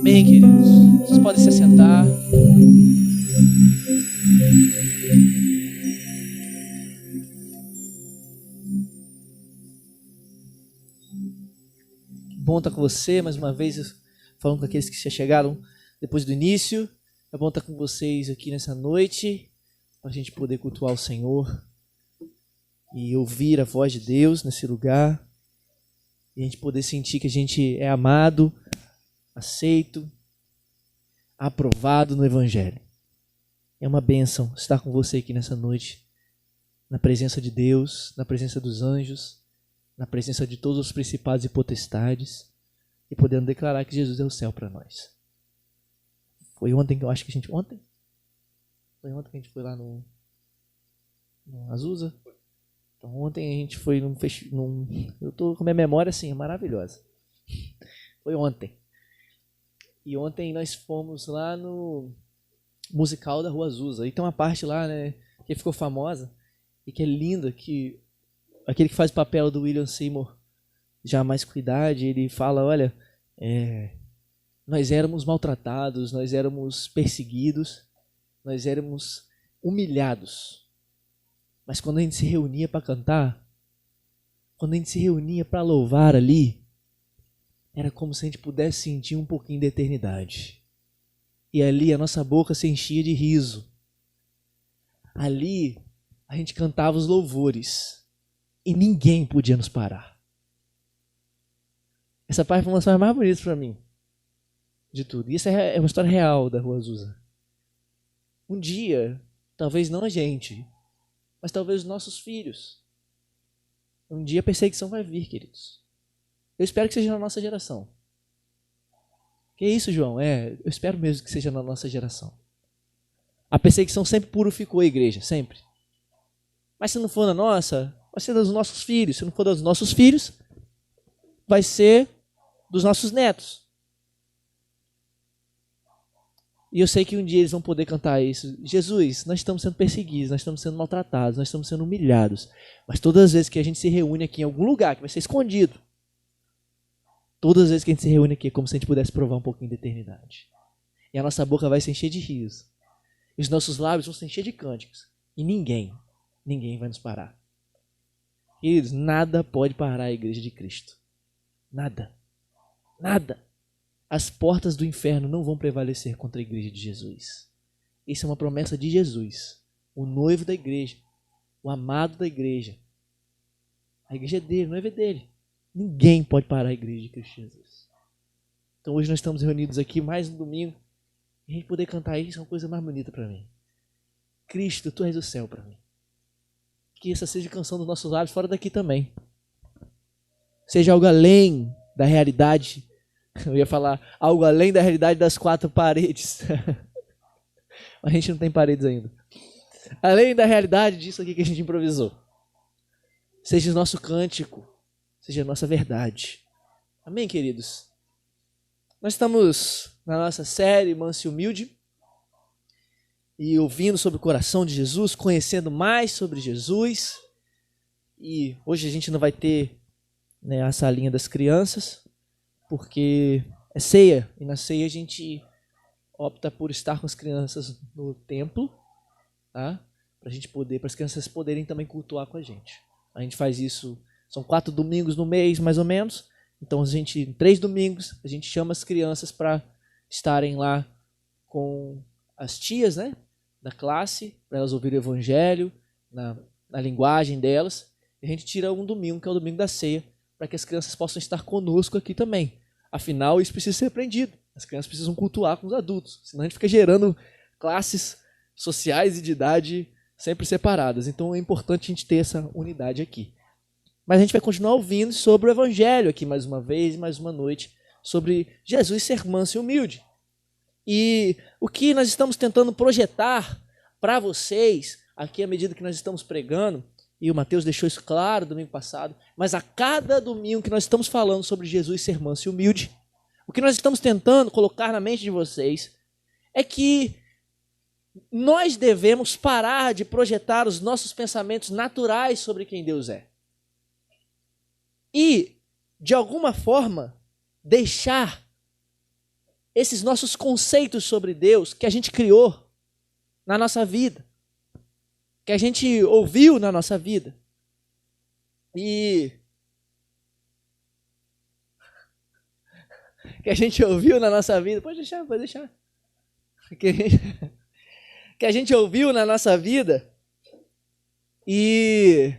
Bem, queridos, vocês podem se assentar. Bom estar com você mais uma vez, falando com aqueles que já chegaram depois do início. É bom estar com vocês aqui nessa noite, para a gente poder cultuar o Senhor e ouvir a voz de Deus nesse lugar. E a gente poder sentir que a gente é amado, aceito, aprovado no Evangelho. É uma bênção estar com você aqui nessa noite, na presença de Deus, na presença dos anjos, na presença de todos os principados e potestades, e podendo declarar que Jesus é o céu para nós. Foi ontem que eu acho que a gente... Ontem? Foi ontem que a gente foi lá no Azusa? Então, ontem a gente foi eu estou com minha memória assim, é maravilhosa. Foi ontem. E ontem nós fomos lá no musical da Rua Azusa. E tem uma parte lá, né, que ficou famosa e que é linda, que aquele que faz o papel do William Seymour, já mais com idade, ele fala, olha, nós éramos maltratados, nós éramos perseguidos, nós éramos humilhados. Mas quando a gente se reunia para cantar, quando a gente se reunia para louvar ali, era como se a gente pudesse sentir um pouquinho da eternidade. E ali a nossa boca se enchia de riso. Ali a gente cantava os louvores e ninguém podia nos parar. Essa parte foi uma das coisas mais bonitas para mim de tudo. E essa é uma história real da Rua Azusa. Um dia, talvez não a gente, mas talvez os nossos filhos. Um dia a perseguição vai vir, queridos. Eu espero que seja na nossa geração. Que isso, João? Eu espero mesmo que seja na nossa geração. A perseguição sempre purificou a igreja, sempre. Mas se não for na nossa, vai ser dos nossos filhos. Se não for dos nossos filhos, vai ser dos nossos netos. E eu sei que um dia eles vão poder cantar isso. Jesus, nós estamos sendo perseguidos, nós estamos sendo maltratados, nós estamos sendo humilhados. Mas todas as vezes que a gente se reúne aqui em algum lugar, que vai ser escondido, todas as vezes que a gente se reúne aqui é como se a gente pudesse provar um pouquinho de eternidade. E a nossa boca vai se encher de riso. E os nossos lábios vão se encher de cânticos. E ninguém vai nos parar. Queridos, nada pode parar a igreja de Cristo. Nada. Nada. As portas do inferno não vão prevalecer contra a igreja de Jesus. Isso é uma promessa de Jesus, o noivo da igreja, o amado da igreja. A igreja é dele, o noivo é dele. Ninguém pode parar a igreja de Cristo Jesus. Então hoje nós estamos reunidos aqui mais um domingo e a gente poder cantar isso é uma coisa mais bonita para mim. Cristo, tu és o céu para mim. Que essa seja a canção dos nossos lábios fora daqui também. Seja algo além da realidade. Eu ia falar algo além da realidade das quatro paredes. A gente não tem paredes ainda. Além da realidade disso aqui que a gente improvisou. Seja o nosso cântico. Seja a nossa verdade. Amém, queridos? Nós estamos na nossa série Manso e Humilde. E ouvindo sobre o coração de Jesus. Conhecendo mais sobre Jesus. E hoje a gente não vai ter, né, a salinha das crianças. Porque é ceia, e na ceia a gente opta por estar com as crianças no templo, tá? Para as crianças poderem também cultuar com a gente. A gente faz isso, são 4 domingos no mês, mais ou menos. Então, em 3 domingos, a gente chama as crianças para estarem lá com as tias, né, da classe, para elas ouvirem o evangelho, na linguagem delas. E a gente tira um domingo, que é o domingo da ceia, para que as crianças possam estar conosco aqui também. Afinal, isso precisa ser aprendido. As crianças precisam cultuar com os adultos. Senão a gente fica gerando classes sociais e de idade sempre separadas. Então é importante a gente ter essa unidade aqui. Mas a gente vai continuar ouvindo sobre o Evangelho aqui mais uma vez, mais uma noite, sobre Jesus ser manso e humilde. E o que nós estamos tentando projetar para vocês, aqui à medida que nós estamos pregando, e o Mateus deixou isso claro domingo passado, mas a cada domingo que nós estamos falando sobre Jesus ser manso e humilde, o que nós estamos tentando colocar na mente de vocês é que nós devemos parar de projetar os nossos pensamentos naturais sobre quem Deus é. E, de alguma forma, deixar esses nossos conceitos sobre Deus que a gente criou na nossa vida, que a gente ouviu na nossa vida. E que a gente ouviu na nossa vida, pode deixar. Que a gente ouviu na nossa vida e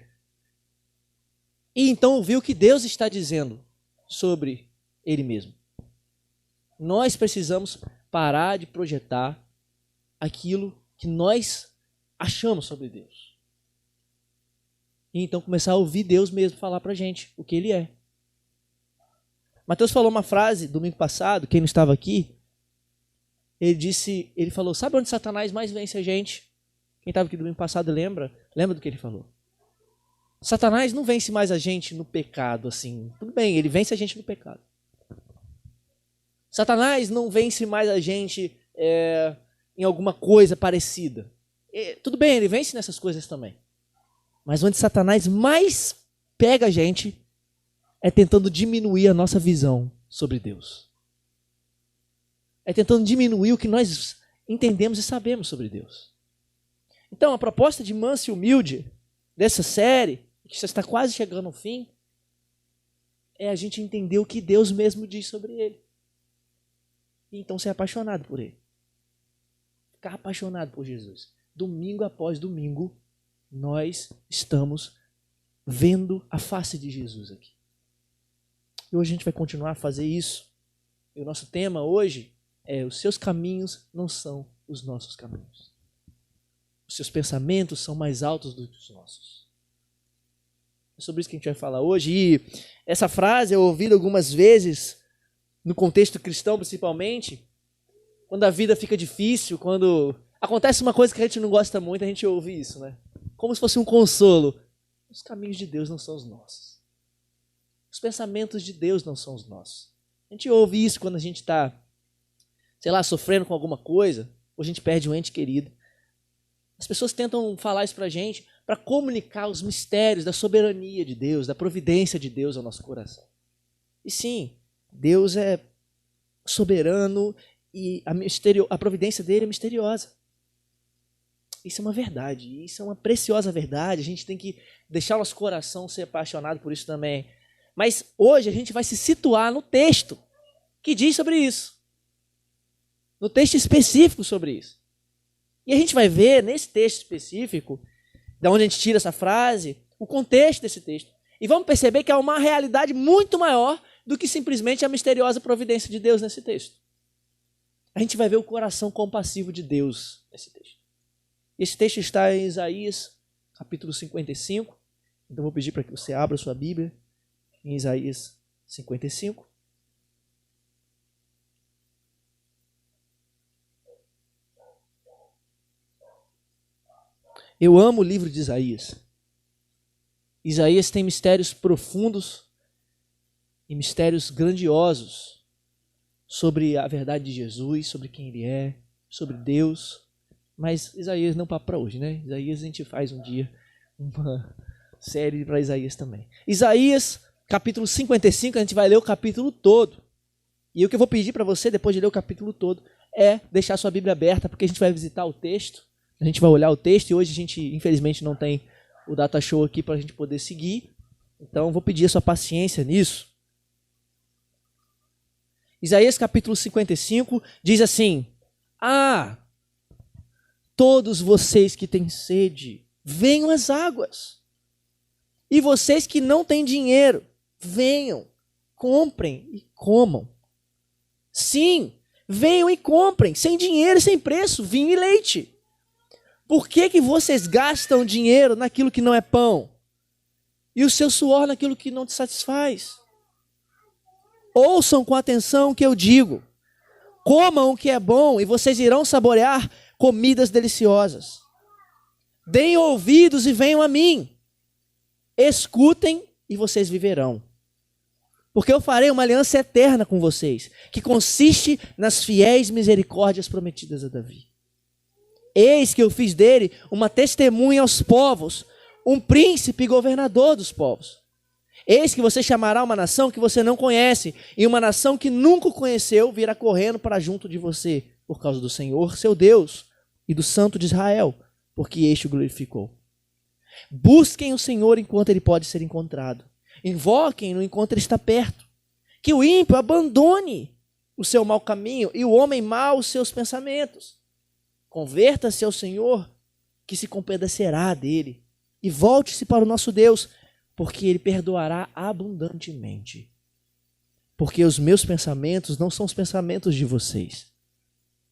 então ouviu o que Deus está dizendo sobre Ele mesmo. Nós precisamos parar de projetar aquilo que nós achamos sobre Deus. E então começar a ouvir Deus mesmo falar pra gente o que Ele é. Mateus falou uma frase domingo passado, quem não estava aqui, ele falou, sabe onde Satanás mais vence a gente? Quem estava aqui domingo passado lembra do que ele falou? Satanás não vence mais a gente no pecado, assim. Tudo bem, ele vence a gente no pecado. Satanás não vence mais a gente em alguma coisa parecida. Tudo bem, ele vence nessas coisas também. Mas onde Satanás mais pega a gente é tentando diminuir a nossa visão sobre Deus. É tentando diminuir o que nós entendemos e sabemos sobre Deus. Então, a proposta de Manso e Humilde dessa série, que já está quase chegando ao fim, é a gente entender o que Deus mesmo diz sobre Ele. E então ser apaixonado por Ele. Ficar apaixonado por Jesus. Domingo após domingo, nós estamos vendo a face de Jesus aqui. E hoje a gente vai continuar a fazer isso. E o nosso tema hoje é: os seus caminhos não são os nossos caminhos. Os seus pensamentos são mais altos do que os nossos. É sobre isso que a gente vai falar hoje. E essa frase eu ouvi algumas vezes, no contexto cristão principalmente, quando a vida fica difícil, quando acontece uma coisa que a gente não gosta muito, a gente ouve isso, né? Como se fosse um consolo. Os caminhos de Deus não são os nossos. Os pensamentos de Deus não são os nossos. A gente ouve isso quando a gente está, sei lá, sofrendo com alguma coisa, ou a gente perde um ente querido. As pessoas tentam falar isso pra gente, para comunicar os mistérios da soberania de Deus, da providência de Deus ao nosso coração. E sim, Deus é soberano e a providência dele é misteriosa. Isso é uma verdade, isso é uma preciosa verdade. A gente tem que deixar o nosso coração ser apaixonado por isso também. Mas hoje a gente vai se situar no texto que diz sobre isso. No texto específico sobre isso. E a gente vai ver nesse texto específico, da onde a gente tira essa frase, o contexto desse texto. E vamos perceber que há uma realidade muito maior do que simplesmente a misteriosa providência de Deus nesse texto. A gente vai ver o coração compassivo de Deus nesse texto. Esse texto está em Isaías, capítulo 55. Então vou pedir para que você abra sua Bíblia em Isaías 55. Eu amo o livro de Isaías. Isaías tem mistérios profundos e mistérios grandiosos sobre a verdade de Jesus, sobre quem Ele é, sobre Deus. Mas Isaías não é papo para hoje, né? Isaías a gente faz um dia uma série para Isaías também. Isaías, capítulo 55, a gente vai ler o capítulo todo. E o que eu vou pedir para você, depois de ler o capítulo todo, é deixar sua Bíblia aberta, porque a gente vai visitar o texto. A gente vai olhar o texto e hoje a gente, infelizmente, não tem o data show aqui para a gente poder seguir. Então, vou pedir a sua paciência nisso. Isaías capítulo 55 diz assim: Ah, todos vocês que têm sede, venham às águas. E vocês que não têm dinheiro, venham, comprem e comam. Sim, venham e comprem, sem dinheiro e sem preço, vinho e leite. Por que vocês gastam dinheiro naquilo que não é pão? E o seu suor naquilo que não te satisfaz? Ouçam com atenção o que eu digo. Comam o que é bom e vocês irão saborear comidas deliciosas. Deem ouvidos e venham a mim. Escutem e vocês viverão. Porque eu farei uma aliança eterna com vocês, que consiste nas fiéis misericórdias prometidas a Davi. Eis que eu fiz dele uma testemunha aos povos, um príncipe e governador dos povos. Eis que você chamará uma nação que você não conhece, e uma nação que nunca o conheceu virá correndo para junto de você, por causa do Senhor, seu Deus, e do Santo de Israel, porque este o glorificou. Busquem o Senhor enquanto ele pode ser encontrado. Invoquem-no enquanto ele está perto. Que o ímpio abandone o seu mau caminho e o homem mau os seus pensamentos. Converta-se ao Senhor, que se compadecerá dele, e volte-se para o nosso Deus, porque ele perdoará abundantemente. Porque os meus pensamentos não são os pensamentos de vocês,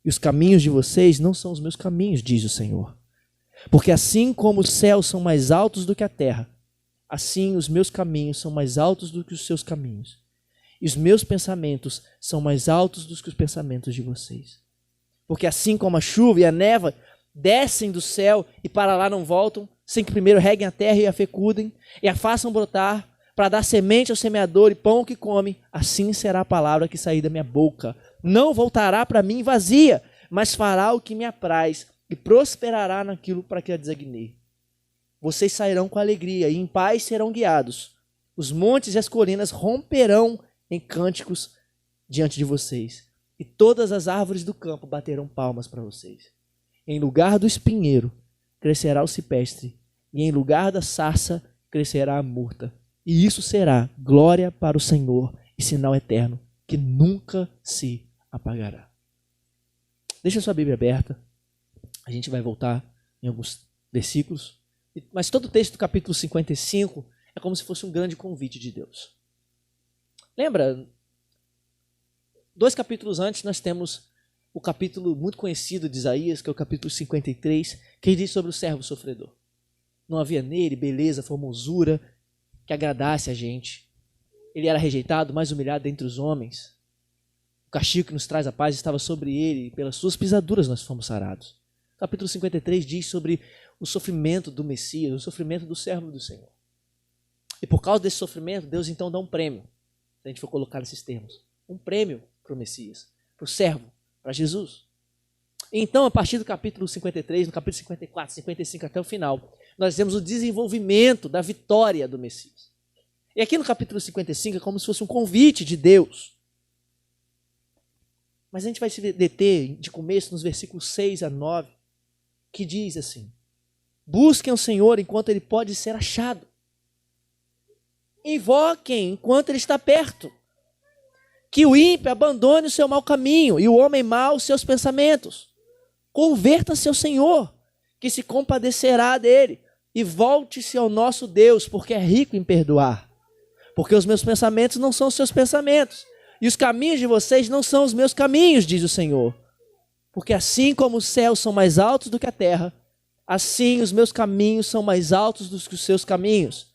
e os caminhos de vocês não são os meus caminhos, diz o Senhor. Porque assim como os céus são mais altos do que a terra, assim os meus caminhos são mais altos do que os seus caminhos, e os meus pensamentos são mais altos do que os pensamentos de vocês. Porque assim como a chuva e a neva descem do céu e para lá não voltam, sem que primeiro reguem a terra e a fecundem, e a façam brotar, para dar semente ao semeador e pão ao que come, assim será a palavra que sair da minha boca. Não voltará para mim vazia, mas fará o que me apraz, e prosperará naquilo para que a designei. Vocês sairão com alegria, e em paz serão guiados. Os montes e as colinas romperão em cânticos diante de vocês, e todas as árvores do campo baterão palmas para vocês. Em lugar do espinheiro crescerá o cipestre, e em lugar da sarça crescerá a murta. E isso será glória para o Senhor e sinal eterno, que nunca se apagará. Deixa a sua Bíblia aberta. A gente vai voltar em alguns versículos. Mas todo o texto do capítulo 55 é como se fosse um grande convite de Deus. Lembra? 2 capítulos antes nós temos o capítulo muito conhecido de Isaías, que é o capítulo 53, que diz sobre o servo sofredor. Não havia nele beleza, formosura que agradasse a gente. Ele era rejeitado, mais humilhado entre os homens. O castigo que nos traz a paz estava sobre ele, e pelas suas pisaduras nós fomos sarados. O capítulo 53 diz sobre o sofrimento do Messias, o sofrimento do servo do Senhor. E por causa desse sofrimento, Deus então dá um prêmio, se a gente for colocar nesses termos. Um prêmio para o Messias, para o servo, para Jesus. Então, a partir do capítulo 53, no capítulo 54, 55 até o final, nós vemos o desenvolvimento da vitória do Messias. E aqui no capítulo 55 é como se fosse um convite de Deus. Mas a gente vai se deter de começo nos versículos 6 a 9, que diz assim: busquem o Senhor enquanto ele pode ser achado. Invoquem enquanto ele está perto. Que o ímpio abandone o seu mau caminho e o homem mau os seus pensamentos. Converta-se ao Senhor, que se compadecerá dele, e volte-se ao nosso Deus, porque é rico em perdoar. Porque os meus pensamentos não são os seus pensamentos, e os caminhos de vocês não são os meus caminhos, diz o Senhor. Porque assim como os céus são mais altos do que a terra, assim os meus caminhos são mais altos do que os seus caminhos,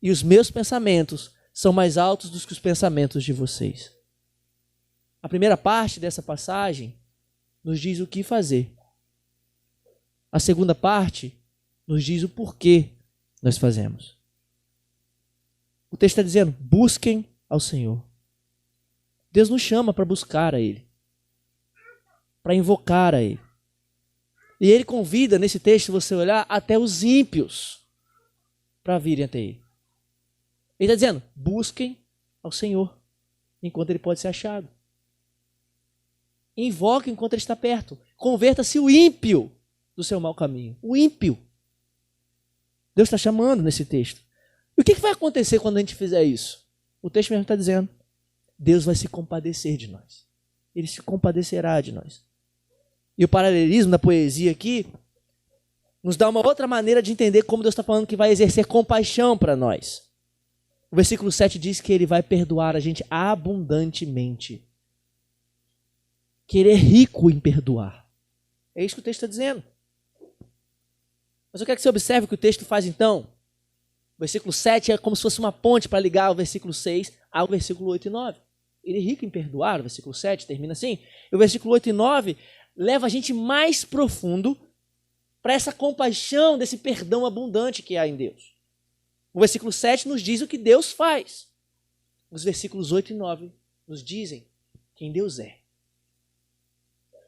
e os meus pensamentos são mais altos do que os pensamentos de vocês. A primeira parte dessa passagem nos diz o que fazer. A segunda parte nos diz o porquê nós fazemos. O texto está dizendo: busquem ao Senhor. Deus nos chama para buscar a Ele, para invocar a Ele. E Ele convida, nesse texto, você olhar, até os ímpios para virem até Ele. Ele está dizendo: busquem ao Senhor enquanto Ele pode ser achado. Invoque enquanto ele está perto. Converta-se o ímpio do seu mau caminho. O ímpio. Deus está chamando nesse texto. E o que vai acontecer quando a gente fizer isso? O texto mesmo está dizendo: Deus vai se compadecer de nós. Ele se compadecerá de nós. E o paralelismo da poesia aqui nos dá uma outra maneira de entender como Deus está falando que vai exercer compaixão para nós. O versículo 7 diz que Ele vai perdoar a gente abundantemente. Que Ele é rico em perdoar. É isso que o texto está dizendo. Mas eu quero que você observe o que o texto faz então. O versículo 7 é como se fosse uma ponte para ligar o versículo 6 ao versículo 8 e 9. Ele é rico em perdoar, o versículo 7 termina assim. E o versículo 8 e 9 leva a gente mais profundo para essa compaixão, desse perdão abundante que há em Deus. O versículo 7 nos diz o que Deus faz. Os versículos 8 e 9 nos dizem quem Deus é.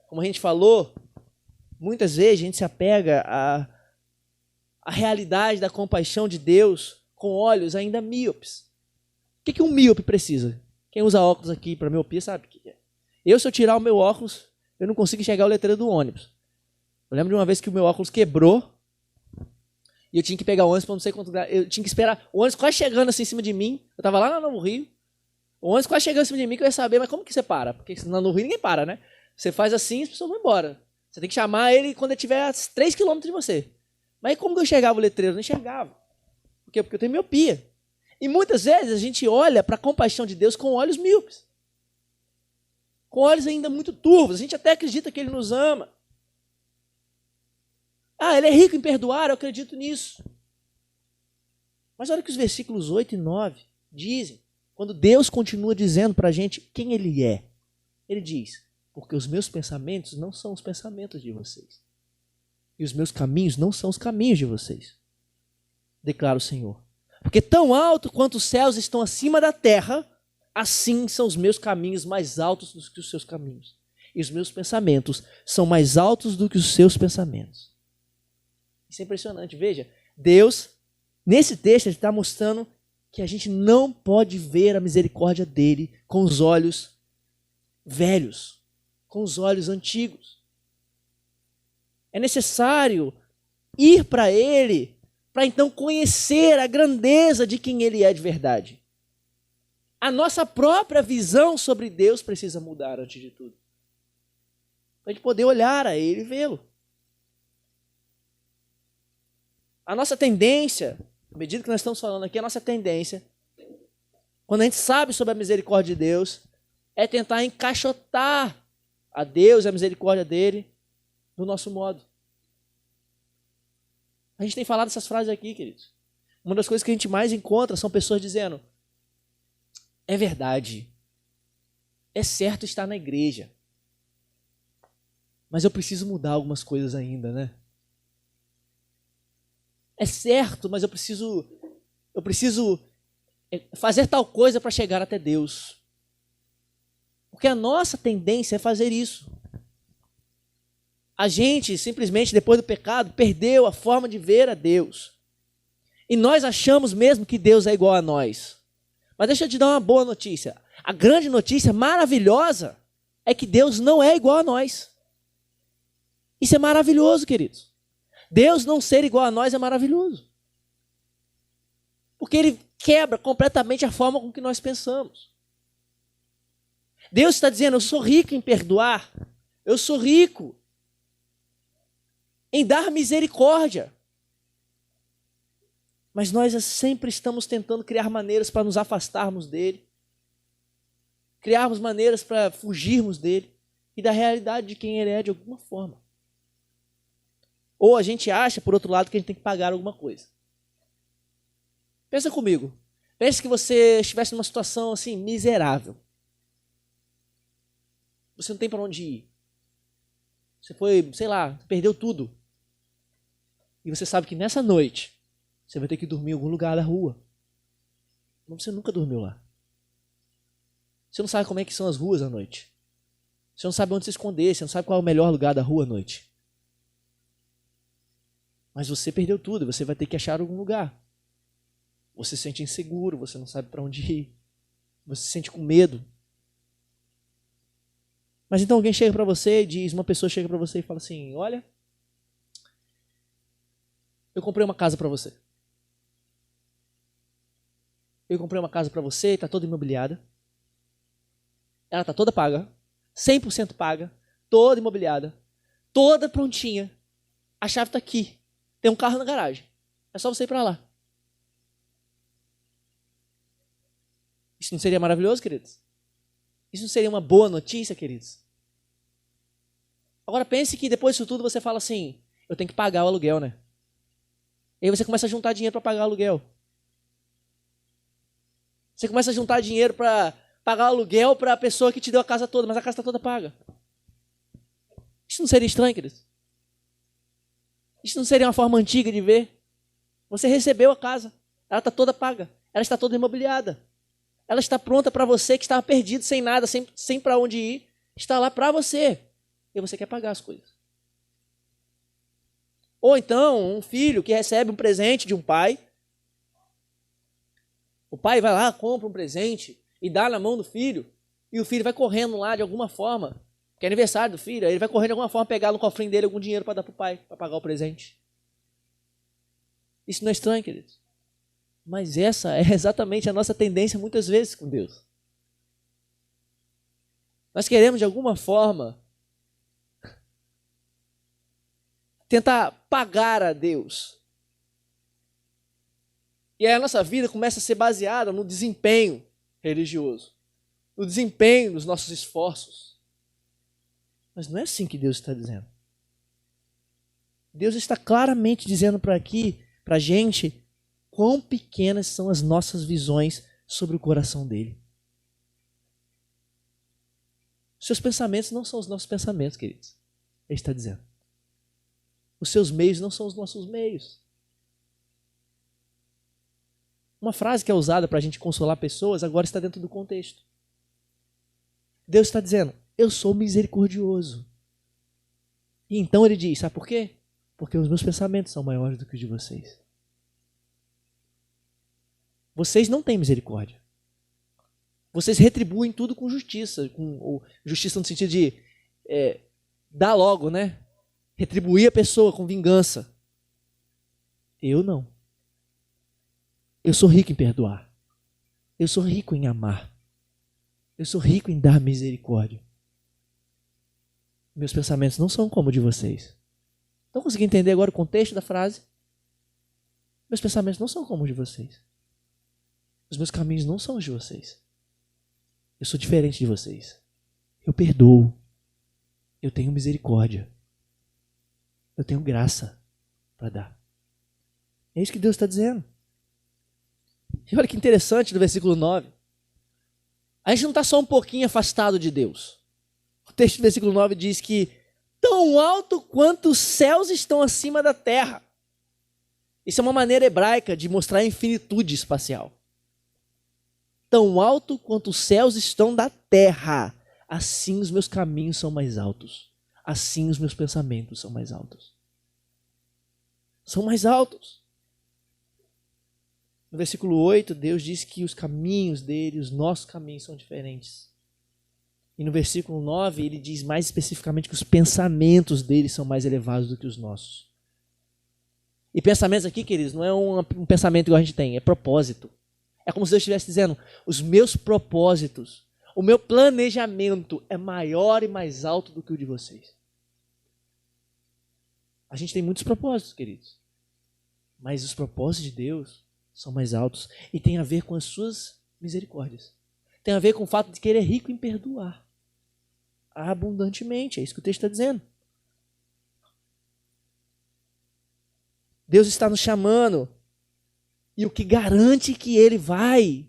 Como a gente falou, muitas vezes a gente se apega à realidade da compaixão de Deus com olhos ainda míopes. que um míope precisa? Quem usa óculos aqui para miopia sabe o que é. Se eu tirar o meu óculos, eu não consigo enxergar o letreiro do ônibus. Eu lembro de uma vez que o meu óculos quebrou e eu tinha que pegar o ônibus para não sei quanto grau. Eu tinha que esperar o ônibus quase chegando assim em cima de mim. Eu estava lá no Novo Rio. O ônibus quase chegando em cima de mim que eu ia saber, mas como que você para? Porque no Novo Rio ninguém para, né? Você faz assim e as pessoas vão embora. Você tem que chamar ele quando ele estiver a 3 km de você. Mas aí como que eu enxergava o letreiro? Eu não enxergava. Por quê? Porque eu tenho miopia. E muitas vezes a gente olha para a compaixão de Deus com olhos míopes. Com olhos ainda muito turvos. A gente até acredita que Ele nos ama. Ele é rico em perdoar, eu acredito nisso. Mas olha que os versículos 8 e 9 dizem, quando Deus continua dizendo para a gente quem Ele é. Ele diz, porque os meus pensamentos não são os pensamentos de vocês. E os meus caminhos não são os caminhos de vocês. Declara o Senhor. Porque tão alto quanto os céus estão acima da terra, assim são os meus caminhos mais altos do que os seus caminhos. E os meus pensamentos são mais altos do que os seus pensamentos. Isso é impressionante. Veja, Deus, nesse texto, Ele está mostrando que a gente não pode ver a misericórdia dEle com os olhos velhos, com os olhos antigos. É necessário ir para Ele para então conhecer a grandeza de quem Ele é de verdade. A nossa própria visão sobre Deus precisa mudar antes de tudo. Para a gente poder olhar a Ele e vê-lo. A nossa tendência, à medida que nós estamos falando aqui, a nossa tendência, quando a gente sabe sobre a misericórdia de Deus, é tentar encaixotar a Deus e a misericórdia dEle do nosso modo. A gente tem falado essas frases aqui, queridos. Uma das coisas que a gente mais encontra são pessoas dizendo, é verdade, é certo estar na igreja, mas eu preciso mudar algumas coisas ainda, né? É certo, mas eu preciso fazer tal coisa para chegar até Deus. Porque a nossa tendência é fazer isso. A gente, simplesmente, depois do pecado, perdeu a forma de ver a Deus. E nós achamos mesmo que Deus é igual a nós. Mas deixa eu te dar uma boa notícia. A grande notícia maravilhosa é que Deus não é igual a nós. Isso é maravilhoso, queridos. Deus não ser igual a nós é maravilhoso. Porque Ele quebra completamente a forma com que nós pensamos. Deus está dizendo, eu sou rico em perdoar. Eu sou rico em dar misericórdia. Mas nós sempre estamos tentando criar maneiras para nos afastarmos dEle. Criarmos maneiras para fugirmos dEle. E da realidade de quem Ele é de alguma forma. Ou a gente acha, por outro lado, que a gente tem que pagar alguma coisa. Pensa comigo. Pensa que você estivesse numa situação assim, miserável. Você não tem para onde ir. Você foi, sei lá, perdeu tudo. E você sabe que nessa noite, você vai ter que dormir em algum lugar da rua. Mas você nunca dormiu lá. Você não sabe como é que são as ruas à noite. Você não sabe onde se esconder, você não sabe qual é o melhor lugar da rua à noite. Mas você perdeu tudo e você vai ter que achar algum lugar. Você se sente inseguro, você não sabe para onde ir. Você se sente com medo. Mas então alguém chega para você e diz, uma pessoa chega para você e fala assim, olha, eu comprei uma casa para você. Eu comprei uma casa para você, está toda imobiliada. Ela está toda paga, 100% paga, toda imobiliada, toda prontinha. A chave está aqui. Tem um carro na garagem. É só você ir para lá. Isso não seria maravilhoso, queridos? Isso não seria uma boa notícia, queridos? Agora pense que depois disso tudo você fala assim, eu tenho que pagar o aluguel, né? E aí você começa a juntar dinheiro para pagar o aluguel. Você começa a juntar dinheiro para pagar o aluguel para a pessoa que te deu a casa toda, mas a casa está toda paga. Isso não seria estranho, queridos? Isso não seria uma forma antiga de ver? Você recebeu a casa, ela está toda paga, ela está toda imobiliada. Ela está pronta para você que estava perdido, sem nada, sem para onde ir. Está lá para você. E você quer pagar as coisas. Ou então, um filho que recebe um presente de um pai. O pai vai lá, compra um presente e dá na mão do filho, e o filho vai correndo lá de alguma forma, que é aniversário do filho, aí ele vai correndo de alguma forma pegar no cofrinho dele algum dinheiro para dar para o pai, para pagar o presente. Isso não é estranho, queridos? Mas essa é exatamente a nossa tendência muitas vezes com Deus. Nós queremos, de alguma forma, tentar pagar a Deus. E aí a nossa vida começa a ser baseada no desempenho religioso, no desempenho dos nossos esforços. Mas não é assim que Deus está dizendo. Deus está claramente dizendo para a gente, quão pequenas são as nossas visões sobre o coração dele. Seus pensamentos não são os nossos pensamentos, queridos. Ele está dizendo. Os seus meios não são os nossos meios. Uma frase que é usada para a gente consolar pessoas agora está dentro do contexto. Deus está dizendo, eu sou misericordioso. E então ele diz, sabe por quê? Porque os meus pensamentos são maiores do que os de vocês. Vocês não têm misericórdia. Vocês retribuem tudo com justiça. Justiça no sentido de dar logo, né? Retribuir a pessoa com vingança. Eu não. Eu sou rico em perdoar. Eu sou rico em amar. Eu sou rico em dar misericórdia. Meus pensamentos não são como o de vocês. Estão conseguindo entender agora o contexto da frase? Meus pensamentos não são como os de vocês. Os meus caminhos não são os de vocês. Eu sou diferente de vocês. Eu perdoo. Eu tenho misericórdia. Eu tenho graça para dar. É isso que Deus está dizendo. E olha que interessante no versículo 9. A gente não está só um pouquinho afastado de Deus. O texto do versículo 9 diz que tão alto quanto os céus estão acima da terra. Isso é uma maneira hebraica de mostrar a infinitude espacial. Tão alto quanto os céus estão da terra, assim os meus caminhos são mais altos. Assim os meus pensamentos são mais altos. São mais altos. No versículo 8, Deus diz que os caminhos dele, os nossos caminhos são diferentes. E no versículo 9, ele diz mais especificamente que os pensamentos dele são mais elevados do que os nossos. E pensamentos aqui, queridos, não é um pensamento igual a gente tem, é propósito. É como se Deus estivesse dizendo, os meus propósitos, o meu planejamento é maior e mais alto do que o de vocês. A gente tem muitos propósitos, queridos. Mas os propósitos de Deus são mais altos e tem a ver com as suas misericórdias. Tem a ver com o fato de que ele é rico em perdoar. Abundantemente, é isso que o texto está dizendo. Deus está nos chamando. E o que garante que ele vai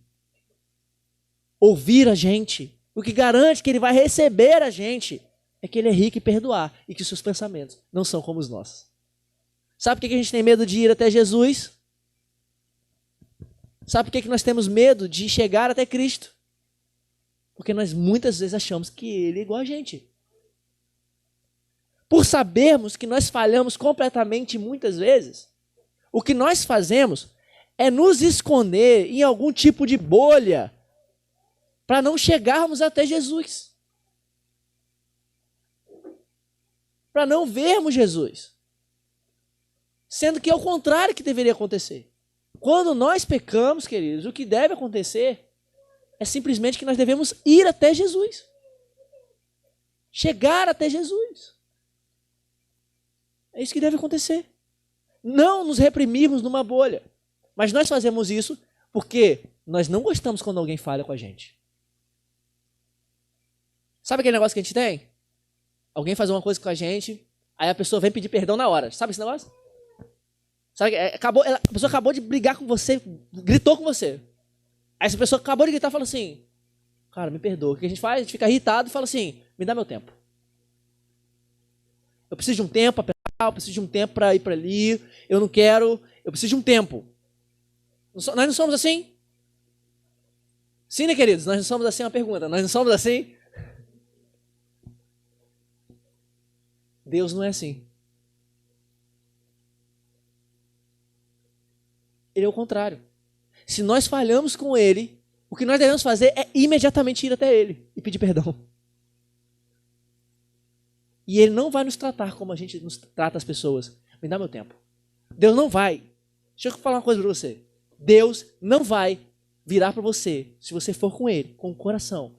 ouvir a gente, o que garante que ele vai receber a gente, é que ele é rico em perdoar e que os seus pensamentos não são como os nossos. Sabe por que a gente tem medo de ir até Jesus? Sabe por que nós temos medo de chegar até Cristo? Porque nós muitas vezes achamos que ele é igual a gente. Por sabermos que nós falhamos completamente muitas vezes, o que nós fazemos é nos esconder em algum tipo de bolha para não chegarmos até Jesus. Para não vermos Jesus. Sendo que é o contrário que deveria acontecer. Quando nós pecamos, queridos, o que deve acontecer é simplesmente que nós devemos ir até Jesus. Chegar até Jesus. É isso que deve acontecer. Não nos reprimirmos numa bolha. Mas nós fazemos isso porque nós não gostamos quando alguém falha com a gente. Sabe aquele negócio que a gente tem? Alguém faz uma coisa com a gente, aí a pessoa vem pedir perdão na hora. Sabe esse negócio? Sabe, a pessoa acabou de brigar com você, gritou com você. Aí essa pessoa acabou de gritar e fala assim, cara, me perdoa. O que a gente faz? A gente fica irritado e fala assim, me dá meu tempo. Eu preciso de um tempo para pensar, eu preciso de um tempo para ir para ali, eu não quero, eu preciso de um tempo. Nós não somos assim? Sim, né, queridos? Nós não somos assim, é uma pergunta. Nós não somos assim? Deus não é assim. Ele é o contrário. Se nós falhamos com Ele, o que nós devemos fazer é imediatamente ir até Ele e pedir perdão. E Ele não vai nos tratar como a gente nos trata as pessoas. Me dá meu tempo. Deus não vai. Deixa eu falar uma coisa para você. Deus não vai virar para você, se você for com Ele, com o coração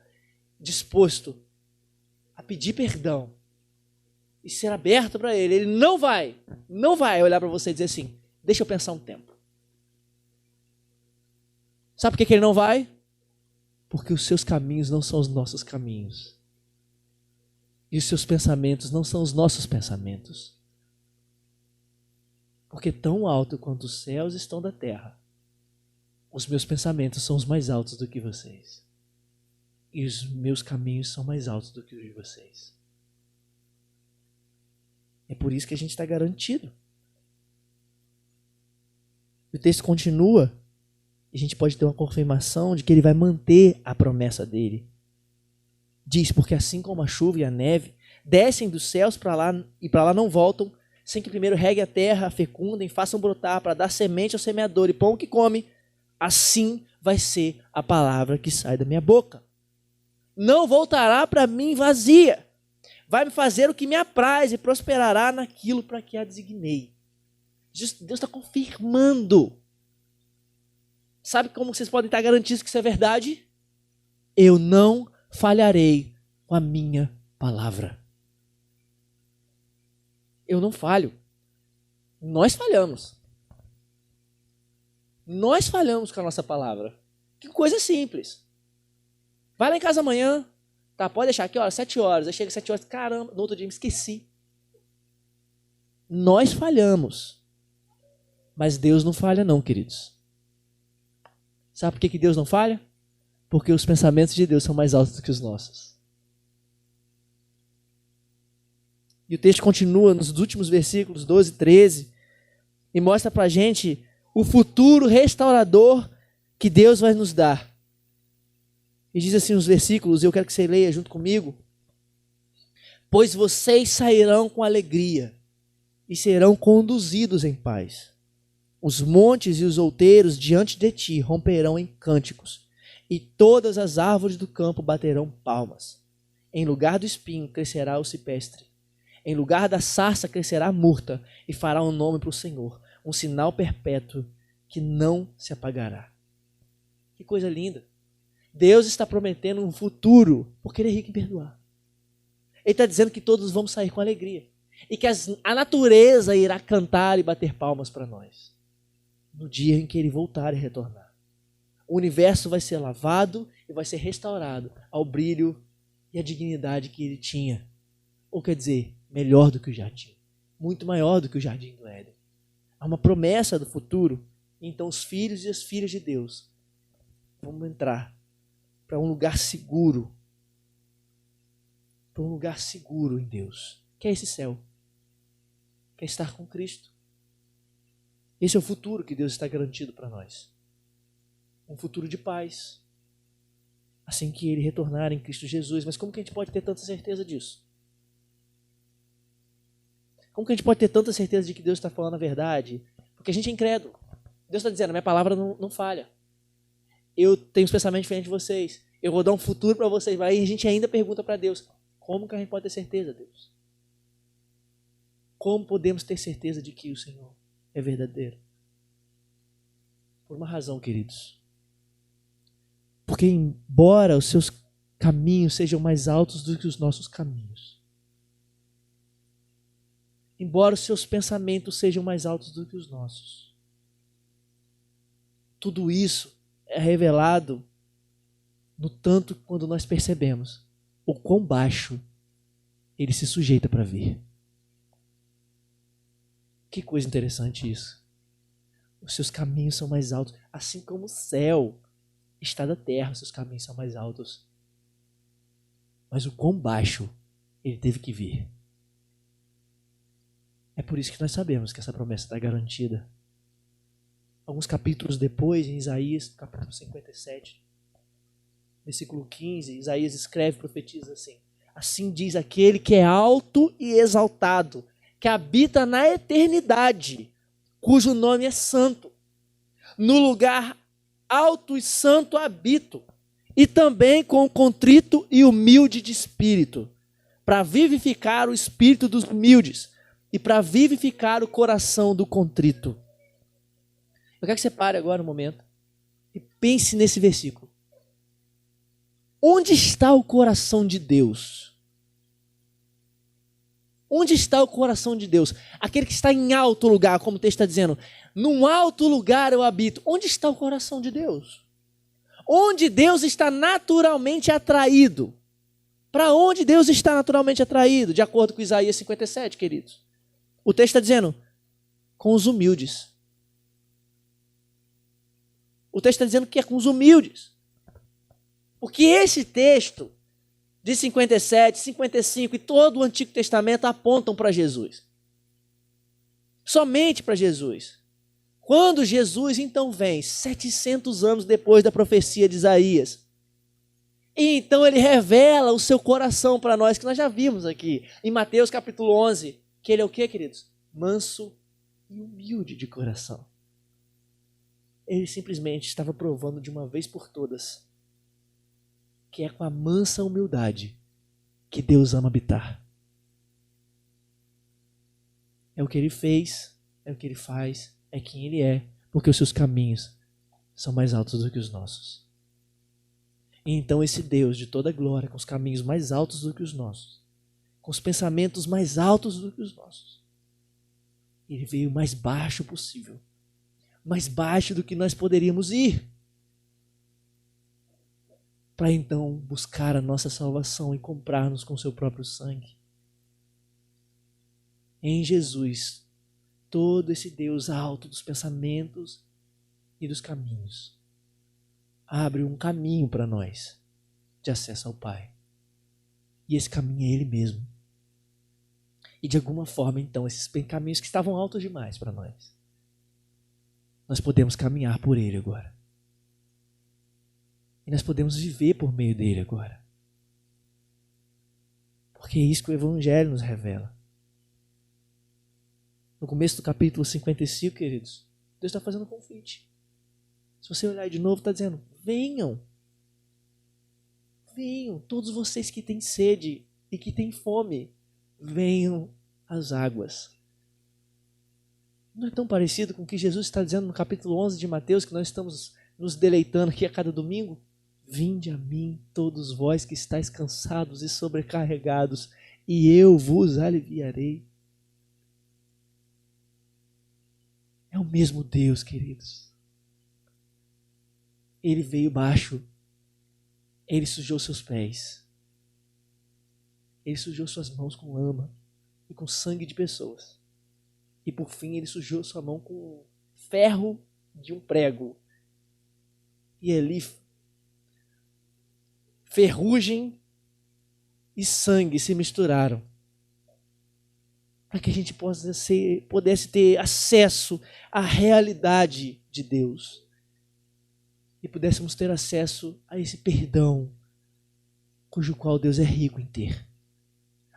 disposto a pedir perdão e ser aberto para Ele. Ele não vai olhar para você e dizer assim, deixa eu pensar um tempo. Sabe por que Ele não vai? Porque os seus caminhos não são os nossos caminhos. E os seus pensamentos não são os nossos pensamentos. Porque tão alto quanto os céus estão da terra, os meus pensamentos são os mais altos do que vocês. E os meus caminhos são mais altos do que os de vocês. É por isso que a gente está garantido. O texto continua, e a gente pode ter uma confirmação de que Ele vai manter a promessa dele. Diz, porque assim como a chuva e a neve descem dos céus para lá e para lá não voltam, sem que primeiro regue a terra, a fecundem, façam brotar para dar semente ao semeador e pão que come, assim vai ser a palavra que sai da minha boca. Não voltará para mim vazia. Vai me fazer o que me apraz e prosperará naquilo para que a designei. Deus está confirmando. Sabe como vocês podem estar garantidos que isso é verdade? Eu não falharei com a minha palavra. Eu não falho. Nós falhamos. Nós falhamos com a nossa palavra. Que coisa simples. Vai lá em casa amanhã. Tá, pode deixar aqui, ó, 7 horas. Aí chega 7 horas, caramba, no outro dia me esqueci. Nós falhamos. Mas Deus não falha não, queridos. Sabe por que Deus não falha? Porque os pensamentos de Deus são mais altos do que os nossos. E o texto continua nos últimos versículos 12 e 13 e mostra pra gente o futuro restaurador que Deus vai nos dar. E diz assim os versículos, eu quero que você leia junto comigo. Pois vocês sairão com alegria e serão conduzidos em paz. Os montes e os outeiros diante de ti romperão em cânticos, e todas as árvores do campo baterão palmas. Em lugar do espinho crescerá o cipestre. Em lugar da sarça crescerá a murta, e fará um nome para o Senhor, um sinal perpétuo que não se apagará. Que coisa linda. Deus está prometendo um futuro, porque Ele é rico em perdoar. Ele está dizendo que todos vamos sair com alegria. E que a natureza irá cantar e bater palmas para nós. No dia em que Ele voltar e retornar. O universo vai ser lavado e vai ser restaurado ao brilho e à dignidade que Ele tinha. Ou quer dizer, melhor do que o jardim. Muito maior do que o jardim do Éden. Há uma promessa do futuro. Então os filhos e as filhas de Deus vão entrar para um lugar seguro. Para um lugar seguro em Deus. Que é esse céu. Que é estar com Cristo. Esse é o futuro que Deus está garantindo para nós. Um futuro de paz. Assim que Ele retornar em Cristo Jesus. Mas como que a gente pode ter tanta certeza disso? Como que a gente pode ter tanta certeza de que Deus está falando a verdade? Porque a gente é incrédulo. Deus está dizendo, a minha palavra não falha. Eu tenho os pensamentos diferentes de vocês. Eu vou dar um futuro para vocês. Aí a gente ainda pergunta para Deus, como que a gente pode ter certeza, Deus? Como podemos ter certeza de que o Senhor é verdadeiro? Por uma razão, queridos. Porque embora os seus caminhos sejam mais altos do que os nossos caminhos, embora os seus pensamentos sejam mais altos do que os nossos, tudo isso é revelado no tanto quando nós percebemos o quão baixo Ele se sujeita para vir. Que coisa interessante isso. Os seus caminhos são mais altos, assim como o céu está da terra, os seus caminhos são mais altos. Mas o quão baixo Ele teve que vir. É por isso que nós sabemos que essa promessa está garantida. Alguns capítulos depois, em Isaías, capítulo 57, versículo 15, Isaías escreve, profetiza assim: assim diz aquele que é alto e exaltado, que habita na eternidade, cujo nome é santo. No lugar alto e santo habito, e também com o contrito e humilde de espírito, para vivificar o espírito dos humildes e para vivificar o coração do contrito. Eu quero que você pare agora um momento e pense nesse versículo. Onde está o coração de Deus? Onde está o coração de Deus? Aquele que está em alto lugar, como o texto está dizendo. Num alto lugar eu habito. Onde está o coração de Deus? Onde Deus está naturalmente atraído? Para onde Deus está naturalmente atraído? De acordo com Isaías 57, queridos. O texto está dizendo, com os humildes. O texto está dizendo que é com os humildes. Porque esse texto de 57, 55 e todo o Antigo Testamento apontam para Jesus. Somente para Jesus. Quando Jesus então vem, 700 anos depois da profecia de Isaías, e então ele revela o seu coração para nós, que nós já vimos aqui, em Mateus capítulo 11, que ele é o quê, queridos? Manso e humilde de coração. Ele simplesmente estava provando de uma vez por todas que é com a mansa humildade que Deus ama habitar. É o que ele fez, é o que ele faz, é quem ele é, porque os seus caminhos são mais altos do que os nossos. E então esse Deus de toda glória, com os caminhos mais altos do que os nossos, com os pensamentos mais altos do que os nossos, ele veio o mais baixo possível, mais baixo do que nós poderíamos ir, para então buscar a nossa salvação e comprar-nos com seu próprio sangue. Em Jesus, todo esse Deus alto dos pensamentos e dos caminhos abre um caminho para nós de acesso ao Pai. E esse caminho é Ele mesmo. E de alguma forma, então, esses caminhos que estavam altos demais para nós podemos caminhar por Ele agora. E nós podemos viver por meio dele agora. Porque é isso que o Evangelho nos revela. No começo do capítulo 55, queridos, Deus está fazendo um convite. Se você olhar de novo, está dizendo, venham. Venham, todos vocês que têm sede e que têm fome, venham às águas. Não é tão parecido com o que Jesus está dizendo no capítulo 11 de Mateus, que nós estamos nos deleitando aqui a cada domingo? Vinde a mim, todos vós que estáis cansados e sobrecarregados, e eu vos aliviarei. É o mesmo Deus, queridos. Ele veio baixo. Ele sujou seus pés. Ele sujou suas mãos com lama e com sangue de pessoas. E por fim ele sujou sua mão com o ferro de um prego. E ali ferrugem e sangue se misturaram, para que a gente pudesse ter acesso à realidade de Deus e pudéssemos ter acesso a esse perdão, cujo qual Deus é rico em ter,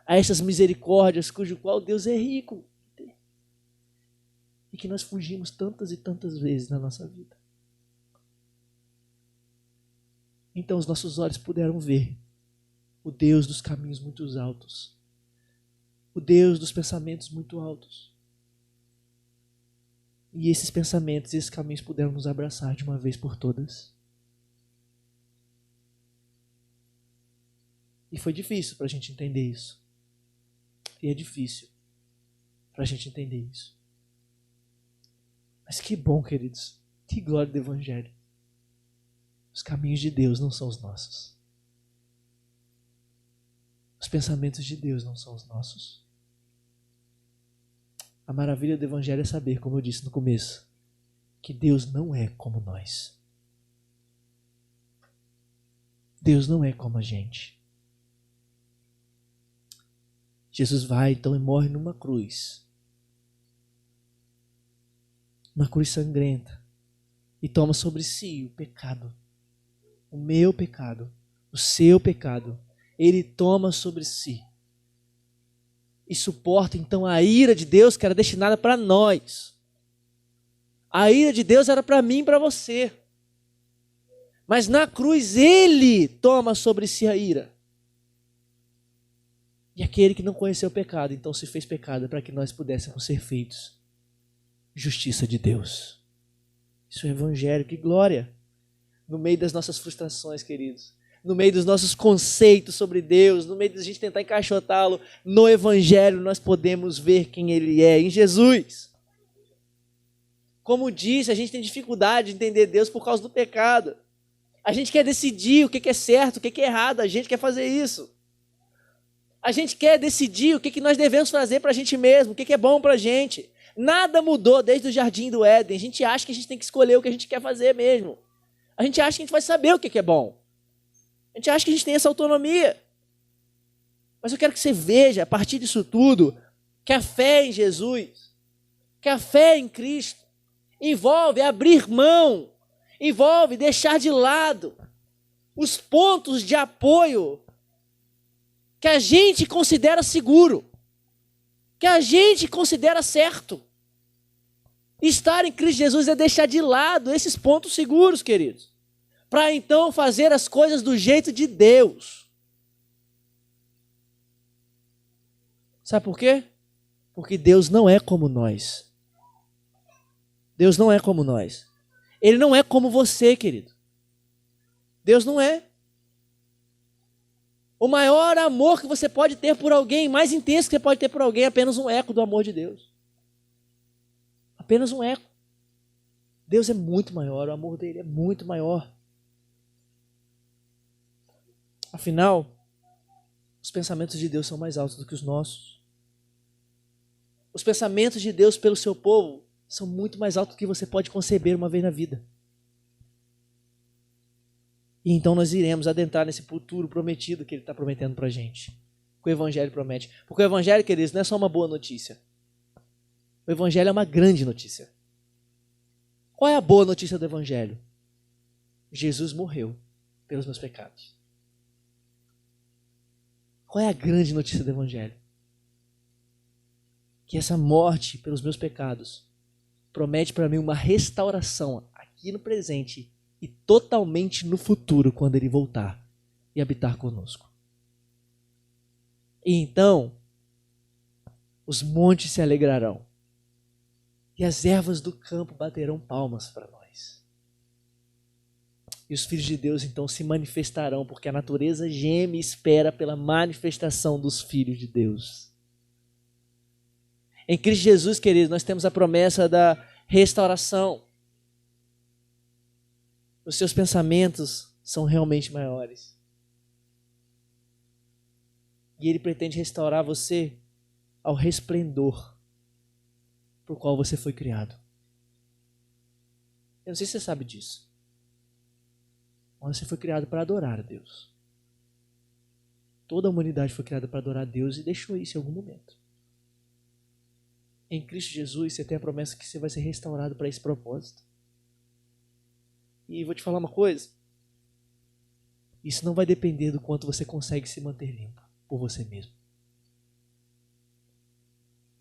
a essas misericórdias, cujo qual Deus é rico em ter, e que nós fugimos tantas e tantas vezes na nossa vida. Então os nossos olhos puderam ver o Deus dos caminhos muito altos, o Deus dos pensamentos muito altos. E esses pensamentos e esses caminhos puderam nos abraçar de uma vez por todas. E foi difícil para a gente entender isso. E é difícil para a gente entender isso. Mas que bom, queridos. Que glória do Evangelho. Os caminhos de Deus não são os nossos. Os pensamentos de Deus não são os nossos. A maravilha do Evangelho é saber, como eu disse no começo, que Deus não é como nós. Deus não é como a gente. Jesus vai então e morre numa cruz. Uma cruz sangrenta. E toma sobre si o pecado. O meu pecado, o seu pecado, ele toma sobre si. E suporta então a ira de Deus que era destinada para nós. A ira de Deus era para mim e para você. Mas na cruz ele toma sobre si a ira. E aquele que não conheceu o pecado, então se fez pecado para que nós pudéssemos ser feitos justiça de Deus. Isso é o evangelho, que glória! No meio das nossas frustrações, queridos, no meio dos nossos conceitos sobre Deus, no meio da gente tentar encaixotá-lo, no evangelho nós podemos ver quem ele é, em Jesus. Como disse, a gente tem dificuldade de entender Deus por causa do pecado. A gente quer decidir o que é certo, o que é errado, a gente quer fazer isso. A gente quer decidir o que nós devemos fazer para a gente mesmo, o que é bom para a gente. Nada mudou desde o Jardim do Éden. A gente acha que a gente tem que escolher o que a gente quer fazer mesmo. A gente acha que a gente vai saber o que é bom. A gente acha que a gente tem essa autonomia. Mas eu quero que você veja, a partir disso tudo, que a fé em Jesus, que a fé em Cristo, envolve abrir mão, envolve deixar de lado os pontos de apoio que a gente considera seguro, que a gente considera certo. Estar em Cristo Jesus é deixar de lado esses pontos seguros, queridos, para então fazer as coisas do jeito de Deus. Sabe por quê? Porque Deus não é como nós. Deus não é como nós. Ele não é como você, querido. Deus não é. O maior amor que você pode ter por alguém, mais intenso que você pode ter por alguém, é apenas um eco do amor de Deus. Apenas um eco. Deus é muito maior, o amor dele é muito maior. Afinal, os pensamentos de Deus são mais altos do que os nossos. Os pensamentos de Deus pelo seu povo são muito mais altos do que você pode conceber uma vez na vida. E então nós iremos adentrar nesse futuro prometido que ele está prometendo para a gente. Que o Evangelho promete. Porque o Evangelho, queridos, não é só uma boa notícia. O Evangelho é uma grande notícia. Qual é a boa notícia do Evangelho? Jesus morreu pelos meus pecados. Qual é a grande notícia do Evangelho? Que essa morte pelos meus pecados promete para mim uma restauração aqui no presente e totalmente no futuro, quando ele voltar e habitar conosco. E então, os montes se alegrarão e as ervas do campo baterão palmas para nós. E os filhos de Deus então se manifestarão, porque a natureza geme e espera pela manifestação dos filhos de Deus. Em Cristo Jesus, queridos, nós temos a promessa da restauração. Os seus pensamentos são realmente maiores. E ele pretende restaurar você ao resplendor por qual você foi criado. Eu não sei se você sabe disso. Mas você foi criado para adorar a Deus. Toda a humanidade foi criada para adorar a Deus e deixou isso em algum momento. Em Cristo Jesus, você tem a promessa que você vai ser restaurado para esse propósito. E vou te falar uma coisa. Isso não vai depender do quanto você consegue se manter limpo por você mesmo.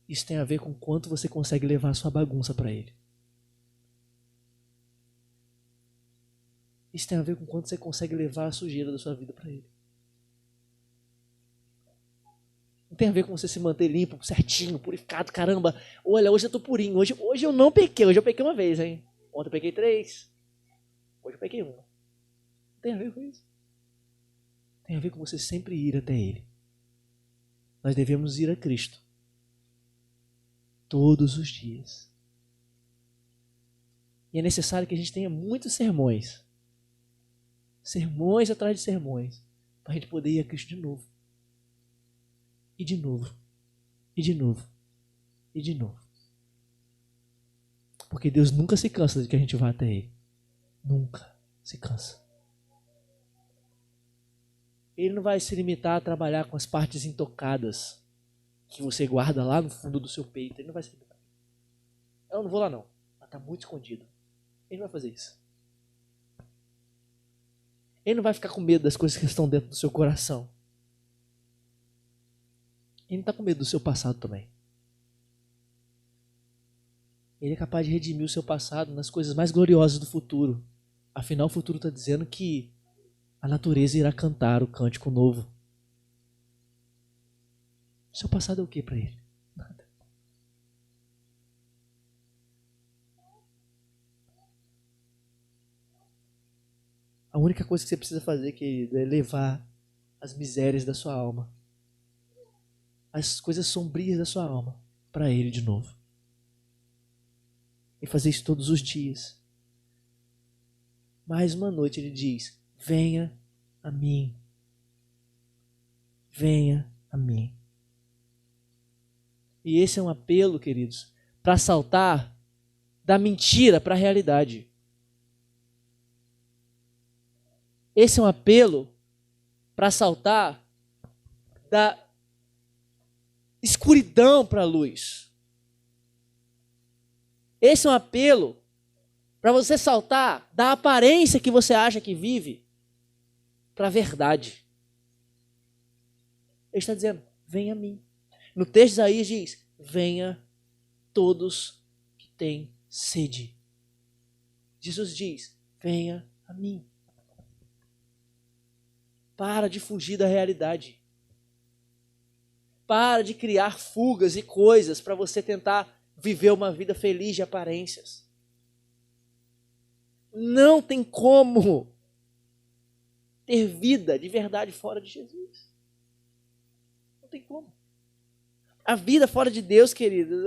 Isso tem a ver com quanto você consegue levar a sua bagunça para Ele. Isso tem a ver com quanto você consegue levar a sujeira da sua vida para Ele. Não tem a ver com você se manter limpo, certinho, purificado. Caramba, olha, hoje eu estou purinho. Hoje eu não pequei. Hoje eu pequei uma vez, hein? Ontem eu pequei 3. Hoje eu peguei uma. Não tem a ver com isso. Tem a ver com você sempre ir até Ele. Nós devemos ir a Cristo. Todos os dias. E é necessário que a gente tenha muitos sermões. Sermões atrás de sermões. Para a gente poder ir a Cristo de novo. E de novo. E de novo. E de novo. Porque Deus nunca se cansa de que a gente vá até Ele. Nunca se cansa. Ele não vai se limitar a trabalhar com as partes intocadas que você guarda lá no fundo do seu peito. Ele não vai se limitar. Eu não vou lá não. Ela está muito escondido. Ele não vai fazer isso. Ele não vai ficar com medo das coisas que estão dentro do seu coração. Ele não está com medo do seu passado também. Ele é capaz de redimir o seu passado nas coisas mais gloriosas do futuro, a Afinal, o futuro está dizendo que a natureza irá cantar o cântico novo. O seu passado é o que para ele? Nada. A única coisa que você precisa fazer, querido, é levar as misérias da sua alma, as coisas sombrias da sua alma, para ele de novo. E fazer isso todos os dias. Mais uma noite ele diz: venha a mim. Venha a mim. E esse é um apelo, queridos, para saltar da mentira para a realidade. Esse é um apelo para saltar da escuridão para a luz. Esse é um apelo para você saltar da aparência que você acha que vive para a verdade. Ele está dizendo: venha a mim. No texto de Isaías diz: venha todos que têm sede. Jesus diz: venha a mim. Para de fugir da realidade. Para de criar fugas e coisas para você tentar viver uma vida feliz de aparências. Não tem como ter vida de verdade fora de Jesus. Não tem como. A vida fora de Deus, queridos,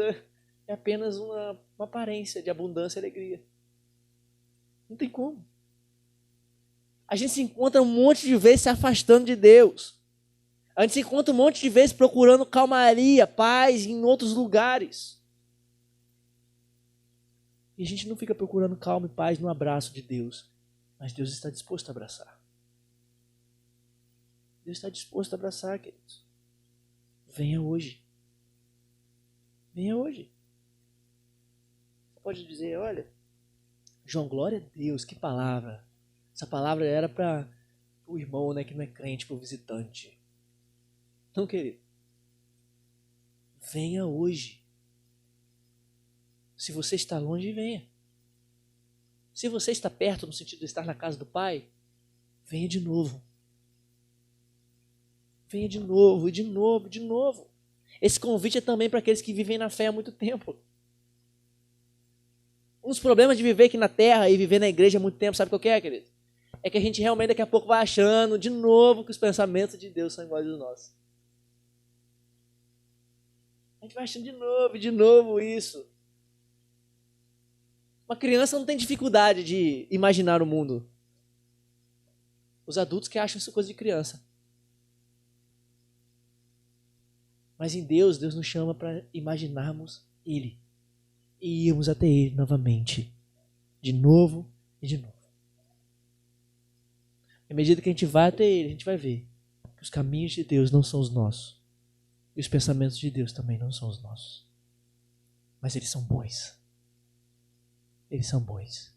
é apenas uma aparência de abundância e alegria. Não tem como. A gente se encontra um monte de vezes se afastando de Deus. A gente se encontra um monte de vezes procurando calmaria, paz em outros lugares. E a gente não fica procurando calma e paz no abraço de Deus. Mas Deus está disposto a abraçar. Deus está disposto a abraçar, queridos. Venha hoje. Venha hoje. Você pode dizer: olha, João, glória a Deus, que palavra. Essa palavra era para o irmão, né, que não é crente, para o visitante. Não, querido. Venha hoje. Se você está longe, venha. Se você está perto, no sentido de estar na casa do Pai, venha de novo. Venha de novo, e de novo, de novo. Esse convite é também para aqueles que vivem na fé há muito tempo. Um dos problemas de viver aqui na terra e viver na igreja há muito tempo, sabe qual que é, querido? É que a gente realmente daqui a pouco vai achando de novo que os pensamentos de Deus são iguais aos nossos. A gente vai achando de novo isso. Uma criança não tem dificuldade de imaginar o mundo. Os adultos que acham isso coisa de criança. Mas em Deus, Deus nos chama para imaginarmos Ele. E irmos até Ele novamente. De novo e de novo. À medida que a gente vai até Ele, a gente vai ver que os caminhos de Deus não são os nossos. E os pensamentos de Deus também não são os nossos. Mas eles são bons. Eles são bons.